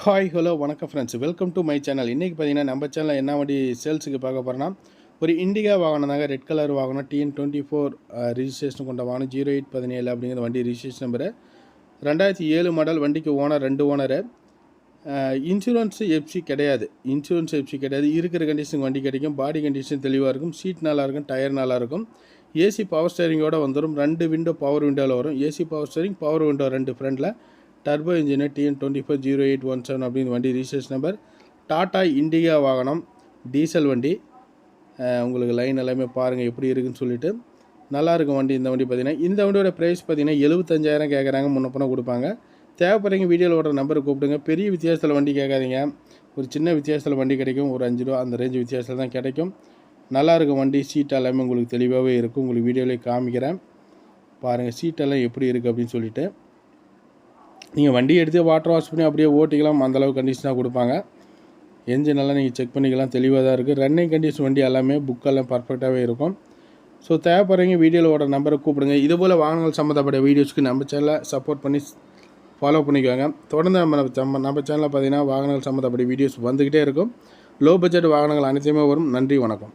Hi hello வணக்கம் friends, welcome to my channel. இன்றைக்கி பார்த்தீங்கன்னா நம்ம சேனலில் என்ன வண்டி சேல்ஸுக்கு பார்க்க போகிறோன்னா, ஒரு இண்டிகா வாகனம் தாங்க. ரெட் கலர் வாகனம், TN24 ரிஜிஸ்ட்ரேஷன் கொண்ட வாகனம். 0817 அப்படிங்கிற வண்டி ரிஜிஸ்ட்ரேஷன் நம்பரு. 2007 மாடல். வண்டிக்கு ஓனர் 2 ஓனரு. இன்சூரன்ஸு எஃப்சி கிடையாது. இருக்கிற கண்டிஷனுக்கு வண்டி கிடைக்கும். பாடி கண்டிஷன் தெளிவாக இருக்கும். சீட் நல்லாயிருக்கும். டயர் நல்லாயிருக்கும். ஏசி பவர் ஸ்டேரிங்கோடு வந்துடும். 2 விண்டோ பவர் விண்டோவில் வரும். AC power steering, power window 2 ஃப்ரண்டில். Turbo engine. TN24 0817 அப்படின்னு வண்டி ரிஜிஸ்ட்ரேஷன் நம்பர். டாட்டா இண்டிகா வாகனம், டீசல் வண்டி. உங்களுக்கு லைன் எல்லாமே பாருங்கள் எப்படி இருக்குதுன்னு சொல்லிவிட்டு. நல்லாயிருக்கும் வண்டி. இந்த வண்டி பார்த்திங்கன்னா, இந்த வண்டியோட ப்ரைஸ் பார்த்திங்கன்னா 75,000 கேட்குறாங்க. முன்னப்பணம் கொடுப்பாங்க. தேவைப்படுறீங்க வீடியோவில் ஓடுற நம்பரை கூப்பிடுங்க. பெரிய வித்தியாசத்தில் வண்டி கேட்காதீங்க. ஒரு சின்ன வித்தியாசத்தில் வண்டி கிடைக்கும். ஒரு 5 ரூபா அந்த ரேஞ்சு வித்தியாசத்தில் தான் கிடைக்கும். நல்லாயிருக்கும் வண்டி. சீட் எல்லாமே உங்களுக்கு தெளிவாகவே இருக்கும். உங்களுக்கு வீடியோவிலே காமிக்கிறேன் பாருங்கள் சீட்டெல்லாம் எப்படி இருக்குது அப்படின்னு சொல்லிவிட்டு. நீங்கள் வண்டி எடுத்து வாட்டர் வாஷ் பண்ணி அப்படியே ஓட்டிக்கலாம். அந்தளவு கண்டிஷனாக கொடுப்பாங்க. என்ஜின் எல்லாம் நீங்கள் செக் பண்ணிக்கலாம். தெளிவாக தான் இருக்குது. ரன்னிங் கண்டிஷன் வண்டி எல்லாமே புக்கெல்லாம் பர்ஃபெக்டாகவே இருக்கும். ஸோ தேவைப்படுறீங்க வீடியோவில் ஓட நம்பரை கூப்பிடுங்க. இதுபோல் வாகனங்கள் சம்மந்தப்பட்ட வீடியோஸ்க்கு நம்ம சேனலை சப்போர்ட் பண்ணி ஃபாலோ பண்ணிக்குவாங்க. தொடர்ந்து நம்ம சேனலில் பார்த்தீங்கன்னா வாகனங்கள் சம்மந்தப்பட்ட வீடியோஸ் வந்துக்கிட்டே இருக்கும். லோ பட்ஜெட் வாகனங்கள் அனைத்தையுமே வரும். நன்றி, வணக்கம்.